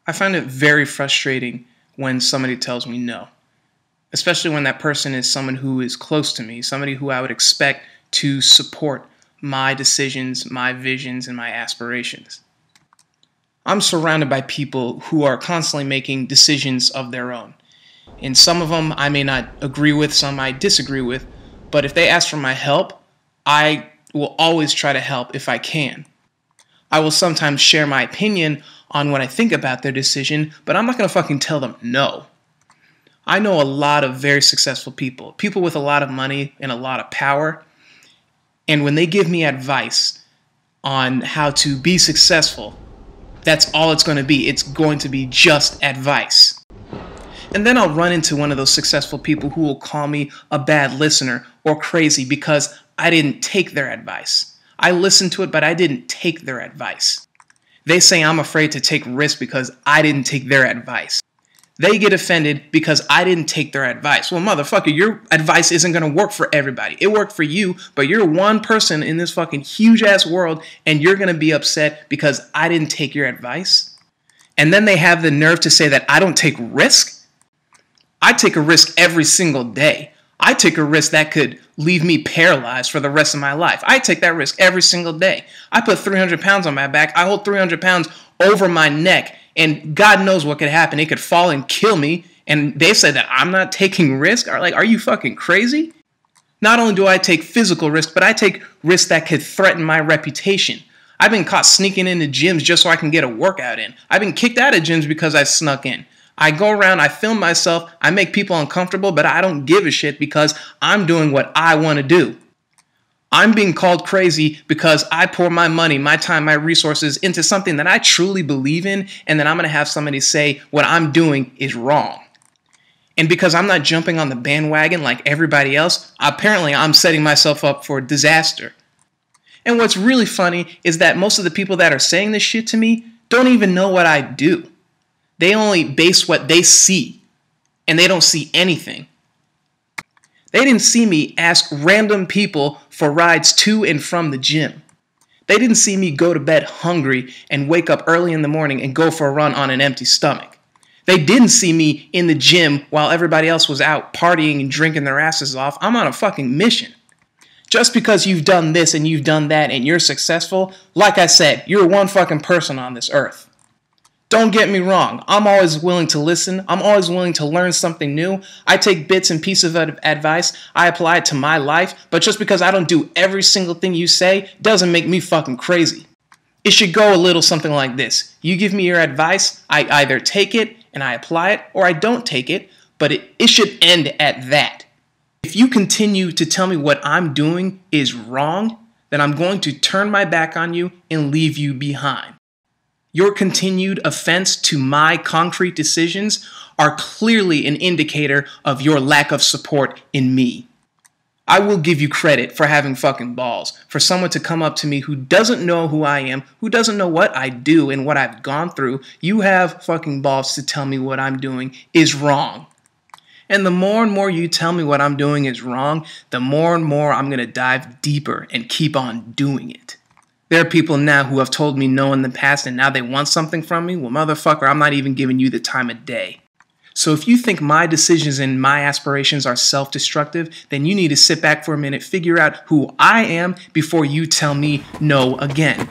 I find it very frustrating when somebody tells me no, especially when that person is someone who is close to me, somebody who I would expect to support my decisions, my visions, and my aspirations. I'm surrounded by people who are constantly making decisions of their own. And some of them I may not agree with, some I disagree with, but if they ask for my help, I will always try to help if I can. I will sometimes share my opinion on what I think about their decision, but I'm not going to fucking tell them no. I know a lot of very successful people, people with a lot of money and a lot of power, and when they give me advice on how to be successful, that's all it's going to be. It's going to be just advice. And then I'll run into one of those successful people who will call me a bad listener or crazy because I didn't take their advice. I listened to it, but I didn't take their advice. They say I'm afraid to take risks because I didn't take their advice. They get offended because I didn't take their advice. Well, motherfucker, your advice isn't going to work for everybody. It worked for you, but you're one person in this fucking huge-ass world, and you're going to be upset because I didn't take your advice? And then they have the nerve to say that I don't take risk? I take a risk every single day. I take a risk that could leave me paralyzed for the rest of my life. I take that risk every single day. I put 300 pounds on my back. I hold 300 pounds over my neck, and God knows what could happen. It could fall and kill me, and they said that I'm not taking risk? Are you fucking crazy? Not only do I take physical risk, but I take risks that could threaten my reputation. I've been caught sneaking into gyms just so I can get a workout in. I've been kicked out of gyms because I snuck in. I go around, I film myself, I make people uncomfortable, but I don't give a shit because I'm doing what I want to do. I'm being called crazy because I pour my money, my time, my resources into something that I truly believe in, and then I'm going to have somebody say what I'm doing is wrong. And because I'm not jumping on the bandwagon like everybody else, apparently I'm setting myself up for disaster. And what's really funny is that most of the people that are saying this shit to me don't even know what I do. They only base what they see, and they don't see anything. They didn't see me ask random people for rides to and from the gym. They didn't see me go to bed hungry and wake up early in the morning and go for a run on an empty stomach. They didn't see me in the gym while everybody else was out partying and drinking their asses off. I'm on a fucking mission. Just because you've done this and you've done that and you're successful, like I said, you're one fucking person on this earth. Don't get me wrong, I'm always willing to listen, I'm always willing to learn something new. I take bits and pieces of advice, I apply it to my life, but just because I don't do every single thing you say doesn't make me fucking crazy. It should go a little something like this. You give me your advice, I either take it and I apply it, or I don't take it, but it should end at that. If you continue to tell me what I'm doing is wrong, then I'm going to turn my back on you and leave you behind. Your continued offense to my concrete decisions are clearly an indicator of your lack of support in me. I will give you credit for having fucking balls, for someone to come up to me who doesn't know who I am, who doesn't know what I do and what I've gone through. You have fucking balls to tell me what I'm doing is wrong. And the more and more you tell me what I'm doing is wrong, the more and more I'm going to dive deeper and keep on doing it. There are people now who have told me no in the past and now they want something from me. Well, motherfucker, I'm not even giving you the time of day. So if you think my decisions and my aspirations are self-destructive, then you need to sit back for a minute, figure out who I am before you tell me no again.